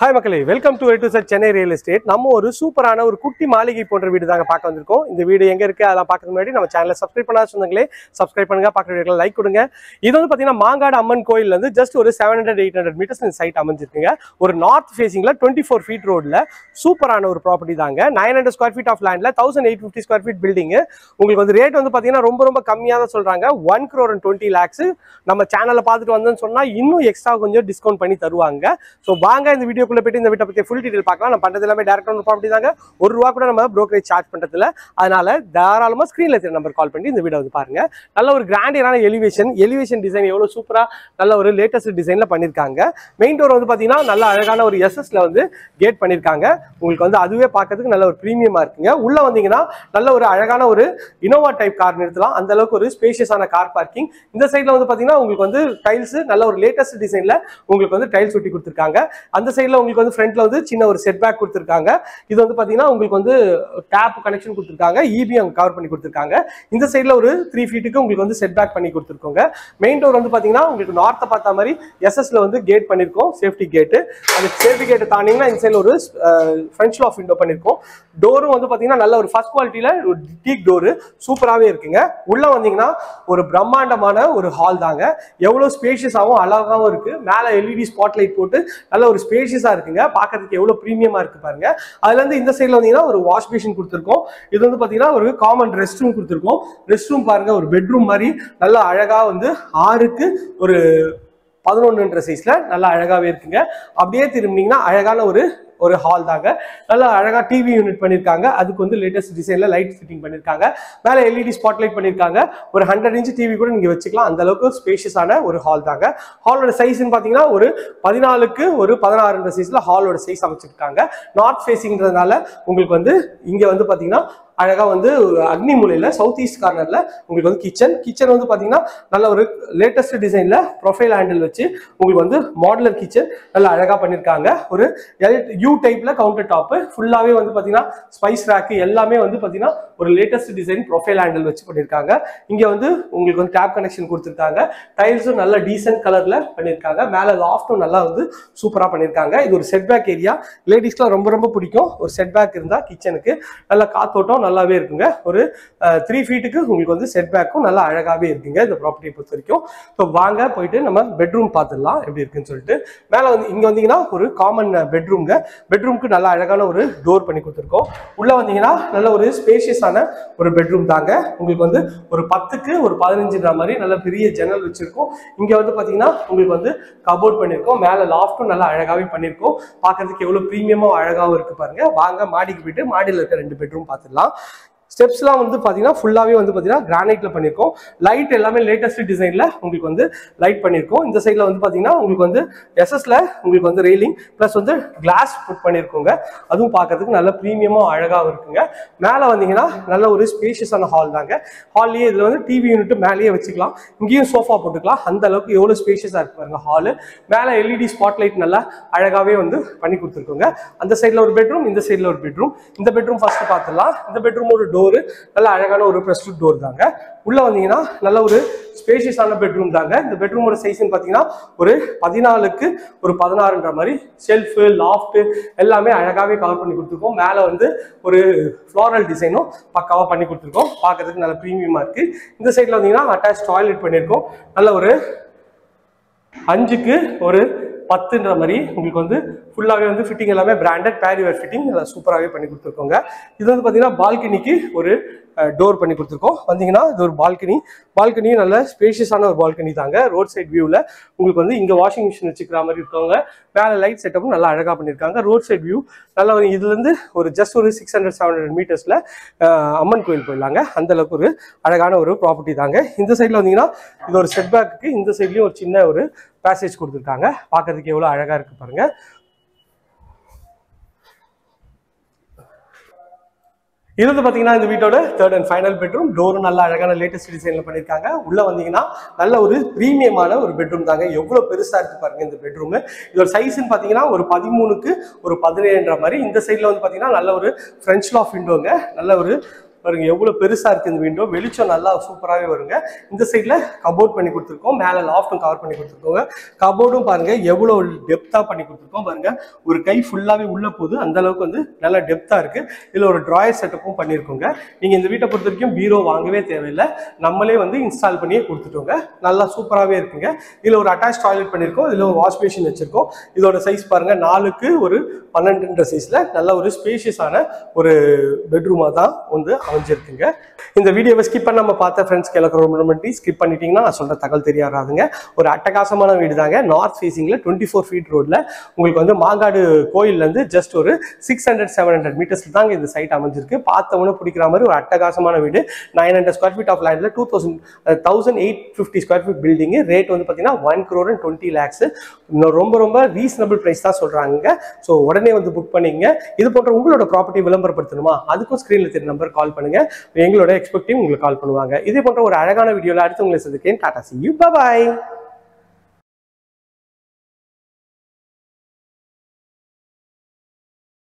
Hi மக்களே, welcome to A to Z Chennai real estate. நம்ம ஒரு சூப்பரான ஒரு குட்டி மாளிகை போன்ற வீடு தாங்க பார்க்க வந்திருக்கோம். இந்த வீடு எங்க இருக்கு அதெல்லாம் பார்க்கறதுக்கு முன்னாடி நம்ம சேனலை சப்ஸ்கிரைப் பண்ணாத சொந்தங்களே சப்ஸ்கிரைப் பண்ணுங்க, பார்க்குற வீடியோக்கு லைக் கொடுங்க. இது வந்து பார்த்தீங்கன்னா மாங்காடு அம்மன் கோயில்ல இருந்து ஜஸ்ட் ஒரு 700-800 மீட்டர்ஸ் இந்த சைட் அமைஞ்சிருக்குங்க. ஒரு நார்த் ஃபேசிங்ல 24 ஃபீட் ரோட்ல சூப்பரான ஒரு ப்ராப்பர்ட்டி தாங்க. 900 ஸ்கொயர் ஃபீட் ஆஃப் லேண்ட்ல 1850 ஸ்கொயர் ஃபீட் பில்டிங். உங்களுக்கு வந்து ரேட் வந்து பார்த்தீங்கன்னா ரொம்ப கம்மியாக தான் சொல்றாங்க. 1,20 lakhs. நம்ம சேனலை பார்த்துட்டு வந்தோம்னு சொன்னா இன்னும் எக்ஸ்ட்ரா கொஞ்சம் டிஸ்கவுண்ட் பண்ணி தருவாங்க. ஸோ வாங்க இந்த வீடியோ போயிட்டு இந்த வீட்டை பத்தி ஃபுல் டீடைல் பார்க்கலாம். நம்ம பண்றது எல்லாமே டைரக்ட் ஆன் ப்ராப்பர்ட்டி தாங்க. ₹1 கூட நம்ம brokerage சார்ஜ் பண்றது இல்ல. அதனால தாராளமா ஸ்கிரீன்ல தெரிய நம்பர் கால் பண்ணி இந்த வீடியோ வந்து பாருங்க. நல்ல ஒரு கிராண்டியரான எலிவேஷன் டிசைன் எவ்வளவு சூப்பரா நல்ல ஒரு லேட்டஸ்ட் டிசைன்ல பண்ணிருக்காங்க. மெயின் டோர் வந்து பாத்தீங்கன்னா நல்ல அழகான ஒரு எஸ்எஸ்ல வந்து கேட் பண்ணிருக்காங்க. உங்களுக்கு வந்து அதுவே பார்க்கிறதுக்கு நல்ல ஒரு பிரீமியமா இருக்குங்க. உள்ள வந்தீங்கன்னா நல்ல ஒரு அழகான ஒரு இனோவா டைப் கார் நிறுத்தலாம். அந்த அளவுக்கு ஒரு ஸ்பேஷியஸான கார் பார்க்கிங். இந்த சைட்ல வந்து பாத்தீங்கன்னா உங்களுக்கு வந்து டைல்ஸ் நல்ல ஒரு லேட்டஸ்ட் டிசைன்ல உங்களுக்கு வந்து டைல்ஸ் ஒட்டி கொடுத்துருக்காங்க. அந்த சைட்ல உங்களுக்கு வந்து ஃப்ரண்ட்ல வந்து சின்ன ஒரு செட் பேக் கொடுத்துருக்காங்க. இது வந்து பாத்தீங்கன்னா உங்களுக்கு வந்து டேப் கனெக்ஷன் கொடுத்துருக்காங்க. இபி அங்க கவர் பண்ணி கொடுத்துருக்காங்க. இந்த சைட்ல ஒரு 3 ஃபீட்டுக்கு உங்களுக்கு வந்து செட் பேக் பண்ணி கொடுத்துருக்கோங்க. மெயின் டோர் வந்து பாத்தீங்கன்னா உங்களுக்கு நார்த்தை பார்த்த மாதிரி எஸ்எஸ்ல வந்து கேட் பண்ணிருக்கோம், சேஃப்டி கேட்டு. அந்த சேஃப்டி கேட்டை தாண்டிங்கன்னா இந்த சைட்ல ஒரு ஃப்ரெஞ்ச் லாஃப் விண்டோ பண்ணிருக்கோம். டோரும் வந்து பாத்தீங்கன்னா நல்ல ஒரு ஃபர்ஸ்ட் குவாலிட்டியில ஒரு டீக் டோரு சூப்பராகவே இருக்குங்க. உள்ள வந்தீங்கன்னா ஒரு பிரம்மாண்டமான ஒரு ஹால் தாங்க. எவ்வளவு ஸ்பேஷியஸாகவும் அழகாகவும் இருக்கு. மேல எல்இடி ஸ்பாட் லைட் போட்டு நல்ல ஒரு ஸ்பேஷியஸா இருக்குங்க. பார்க்கறதுக்கு எவ்வளவு பிரீமியமா இருக்கு பாருங்க. அதுல இருந்து இந்த சைட்ல வந்தீங்கன்னா ஒரு வாஷ் பேஷன் கொடுத்துருக்கோம். இது வந்து பாத்தீங்கன்னா ஒரு காமன் ரெஸ்ட் ரூம் கொடுத்துருக்கோம். ரெஸ்ட் ரூம் பாருங்க, ஒரு பெட்ரூம் மாதிரி நல்லா அழகா வந்து 6க்கு ஒரு 11 சைஸ்ல நல்லா அழகாவே இருக்குங்க. அப்படியே திரும்பினீங்கன்னா அழகான ஒரு ஹால் தாங்க. நல்லா அழகா டிவி யூனிட் பண்ணிருக்காங்க. அதுக்கு வந்து லேட்டஸ்ட் டிசைன்ல லைட் ஃபிட்டிங் பண்ணிருக்காங்க. மேல எல்இடி ஸ்பாட் லைட் பண்ணிருக்காங்க. ஒரு 100 இன்ச் டிவி கூட நீங்க வச்சுக்கலாம். அந்த அளவுக்கு ஸ்பேஷியஸான ஒரு ஹால் தாங்க. ஹாலோட சைஸ்ன்னு பாத்தீங்கன்னா ஒரு 14க்கு ஒரு 16 சைஸ்ல ஹாலோட சைஸ் அமைச்சிருக்காங்க. நார்த் ஃபேசிங்ன்றதுனால உங்களுக்கு வந்து இங்க வந்து பாத்தீங்கன்னா அழகா வந்து அக்னி மூலையில சவுத் ஈஸ்ட் கார்னர்ல உங்களுக்கு வந்து கிச்சன் வந்து பாத்தீங்கன்னா நல்ல ஒரு லேட்டஸ்ட் டிசைன்ல ப்ரொஃபைல் ஹேண்டில் வச்சு உங்களுக்கு வந்து மாடுலர் கிச்சன் நல்லா அழகா பண்ணிருக்காங்க. ஒரு யூ டைப்ல கவுண்டர் டாப் ஃபுல்லாவே வந்து பாத்தீங்கன்னா ஸ்பைஸ் ரேக் எல்லாமே வந்து பாத்தீங்கன்னா ஒரு லேட்டஸ்ட் டிசைன் ப்ரொஃபைல் ஹேண்டில் வச்சு பண்ணிருக்காங்க. இங்க வந்து உங்களுக்கு வந்து டேப் கனெக்ஷன் கொடுத்துருக்காங்க. டைல்ஸும் நல்ல டீசென்ட் கலர்ல பண்ணிருக்காங்க. மேல லாஃப்டும் நல்லா வந்து சூப்பரா பண்ணிருக்காங்க. இது ஒரு செட் பேக் ஏரியா. லேடிஸ்க்குலாம் ரொம்ப பிடிக்கும். ஒரு செட் பேக் இருந்தா கிச்சனுக்கு நல்ல காத்தோட்டம் நல்லாவே இருக்குங்க. ஒரு 3 ஃபீட்டுக்கு உங்களுக்கு வந்து செட் பேக்கும் நல்லா அழகாவே இருக்குங்க இந்த ப்ராப்பர்ட்டியை பொறுத்த வரைக்கும். ஸோ வாங்க போயிட்டு நம்ம பெட்ரூம் பார்த்துடலாம் எப்படி இருக்குன்னு சொல்லிட்டு. மேலே வந்து இங்க வந்தீங்கன்னா ஒரு காமன் பெட்ரூம்ங்க. பெட்ரூம்க்கு நல்லா அழகான ஒரு டோர் பண்ணி கொடுத்துருக்கோம். உள்ள வந்தீங்கன்னா நல்ல ஒரு ஸ்பேஷியஸான ஒரு பெட்ரூம் தாங்க. உங்களுக்கு வந்து ஒரு 10க்கு ஒரு 15 மாதிரி நல்ல பெரிய ஜன்னல் வச்சிருக்கோம். இங்க வந்து பாத்தீங்கன்னா உங்களுக்கு வந்து கபோர்ட் பண்ணிருக்கோம். மேல லாஃப்டும் நல்லா அழகாவே பண்ணிருக்கோம். பார்க்கறதுக்கு எவ்வளவு பிரீமியமா அழகாவும் இருக்கு பாருங்க. வாங்க மாடிக்கு போயிட்டு மாடியில் இருக்க 2 பெட்ரூம் பார்த்துடலாம். ஸ்டெப்ஸ்லாம் வந்து பாத்தீங்கன்னா ஃபுல்லாவே வந்து பாத்தீங்கன்னா கிரானைட்ல பண்ணிருக்கோம். லைட் எல்லாமே லேட்டஸ்ட் டிசைன்ல உங்களுக்கு வந்து லைட் பண்ணிருக்கோம். இந்த சைட்ல வந்து பாத்தீங்கன்னா உங்களுக்கு வந்து எஸ்எஸ்ல உங்களுக்கு வந்து ரெயிலிங் பிளஸ் வந்து கிளாஸ் புட் பண்ணிருக்கோங்க. அதுவும் பார்க்கறதுக்கு நல்ல பிரீமியமா அழகாவும் இருக்குங்க. மேல வந்தீங்கன்னா நல்ல ஒரு ஸ்பேஷியஸான ஹால் தாங்க. ஹால்லயே இதுல வந்து டிவி யூனிட் மேலேயே வச்சுக்கலாம். இங்கேயும் சோஃபா போட்டுக்கலாம். அந்த அளவுக்கு எவ்வளவு ஸ்பேஷியஸா இருக்கு பாருங்க ஹாலு. மேல எல்இடி ஸ்பாட் லைட் நல்லா அழகாவே வந்து பண்ணி கொடுத்துருக்கோங்க. அந்த சைட்ல ஒரு பெட்ரூம், இந்த சைட்ல ஒரு பெட்ரூம். இந்த பெட்ரூம் ஃபர்ஸ்ட் பார்த்துடலாம். இந்த பெட்ரூம் ஒரு டோர் நல்ல அழகான ஒரு பிரஸ்ட் டோர் தாங்க. உள்ள வந்தீங்கன்னா நல்ல ஒரு ஸ்பேஷியஸான பெட்ரூம் தாங்க. இந்த பெட்ரூமோட சைஸ்ன்னு பாத்தீங்கன்னா ஒரு 14க்கு ஒரு 16 மாதிரி ஷெல்ஃப் லாஃப்ட் எல்லாமே அழகாவே கவர் பண்ணி கொடுத்துருக்கோம். மேல வந்து ஒரு ஃப்ளோரல் டிசைனும் பக்காவா பண்ணி கொடுத்துருக்கோம். பார்க்கறதுக்கு நல்ல பிரீமியமா இருக்கு. இந்த சைட்ல வந்தீங்கன்னா அட்டாச் டாய்லெட் பண்ணிருக்கோம். நல்ல ஒரு 5க்கு ஒரு 10 மாதிரி உங்களுக்கு வந்து ஃபுல்லாவே வந்து ஃபிட்டிங் எல்லாமே பிராண்டட் பேரிவேர் ஃபிட்டிங் சூப்பராகவே பண்ணி கொடுத்துருக்கோங்க. இது வந்து பாத்தீங்கன்னா பால்கனிக்கு ஒரு டோர் பண்ணி கொடுத்துருக்கோம். வந்தீங்கன்னா இது ஒரு பால்கனி நல்ல ஸ்பேஷியஸான ஒரு பால்கனி தாங்க. ரோட் சைட் வியூவில் உங்களுக்கு வந்து இங்கே வாஷிங் மிஷின் வச்சுக்கிற மாதிரி இருக்காங்க. மேலே லைட் செட்டப்பும் நல்லா அழகாக பண்ணியிருக்காங்க. ரோட் சைட் வியூ நல்லா ஒரு இதுலேருந்து ஒரு ஜஸ்ட் ஒரு 600-700 மீட்டர்ஸில் அம்மன் கோயில் போயிடலாங்க. அந்த அளவுக்கு ஒரு அழகான ஒரு ப்ராப்பர்ட்டி தாங்க. இந்த சைடில் வந்தீங்கன்னா இது ஒரு செட் பேக்கு. இந்த சைட்லேயும் ஒரு சின்ன ஒரு பேசேஜ் கொடுத்துருக்காங்க. பார்க்கறதுக்கு எவ்வளோ அழகாக இருக்கு பாருங்க. இது வந்து பாத்தீங்கன்னா இந்த வீட்டோட 3rd and final பெட்ரூம். டோரும் நல்ல அழகான லேட்டஸ்ட் டிசைன்ல பண்ணிருக்காங்க. உள்ள வந்தீங்கன்னா நல்ல ஒரு பிரீமியமான ஒரு பெட்ரூம் தாங்க. எவ்வளவு பெருசா இருக்கு பாருங்க இந்த பெட்ரூம். இதோட சைஸ்ன்னு பாத்தீங்கன்னா ஒரு 13க்கு ஒரு 17 மாதிரி. இந்த சைட்ல வந்து பாத்தீங்கன்னா நல்ல ஒரு ஃப்ரெஞ்ச் லாஃப் விண்டோங்க. நல்ல ஒரு பாருங்க எவ்வளவு பெருசா இருக்கு இந்த விண்டோ, வெளிச்சம் நல்லா சூப்பராகவே வருங்க. இந்த சைட்ல கபோர்ட் பண்ணி கொடுத்துருக்கோம், மேல லாஃப்டும் கவர் பண்ணி கொடுத்துருக்கோங்க. கபோர்டும் பாருங்க எவ்வளவு டெப்தா பண்ணி கொடுத்துருக்கோம் பாருங்க, ஒரு கை ஃபுல்லாவே உள்ள போகுது, அந்த அளவுக்கு வந்து நல்ல டெப்தா இருக்கு. இதுல ஒரு டிராயர் செட்டப்பும் பண்ணிருக்கோங்க. நீங்க இந்த வீட்டை பொறுத்த வரைக்கும் பீரோ வாங்கவே தேவையில்லை, நம்மளே வந்து இன்ஸ்டால் பண்ணியே கொடுத்துட்டோங்க. நல்லா சூப்பராகவே இருக்குங்க. இதுல ஒரு அட்டாச் டாய்லெட் பண்ணிருக்கோம், இதுல ஒரு வாஷ் பேஷன் வச்சிருக்கோம். இதோட சைஸ் பாருங்க 4க்கு ஒரு 12 சைஸ்ல நல்ல ஒரு ஸ்பேஷியஸான ஒரு பெட்ரூமா தான் வந்து அமைஞ்சிருக்குங்க. இந்த வீடியோவை ஸ்கிப் பண்ணாம பார்த்த ஃப்ரெண்ட்ஸ்க்கு எல்லாருக்கும் ரொம்ப நன்றி. ஸ்கிப் பண்ணிட்டீங்கன்னா நான் சொல்ற தகவல் தெரியாதுங்க. ஒரு அட்டகாசமான வீடு தாங்க. நார்த் ஃபேசிங்ல 24 ஃபீட் ரோட்ல உங்களுக்கு வந்து மாங்காடு கோயில்ல இருந்து ஜஸ்ட் ஒரு 600-700 மீட்டர்ஸ்ல தாங்க இந்த சைட் அமைஞ்சிருக்கு. பார்த்தவொன்னே பிடிக்கிற மாதிரி ஒரு அட்டகாசமான வீடு. 900 ஸ்கொயர் ஃபீட் ஆஃப் லேண்ட்ல 1850 ஸ்கொயர் ஃபீட் பில்டிங். ரேட் வந்து பாத்தீங்கன்னா 1,20 lakhs. ரொம்ப ரொம்ப ரீசனபிள் பிரைஸ் தான் சொல்றாங்க. ஸோ உடனே வந்து புக் பண்ணிக்கங்க. இது போன்ற உங்களோட ப்ராப்பர்ட்டி விளம்பரப்படுத்தணுமா, அதுக்கும் ஸ்கிரீன்ல தெரிய நம்பர் கால் பண்ணுங்க. எங்களோட எக்ஸ்பெக்டிவ் உங்களுக்கு கால் பண்ணுவாங்க. இதே போன்ற ஒரு அழகான வீடியோல அடுத்து உங்களை சந்திக்கிறேன். Tata, see you, bye bye.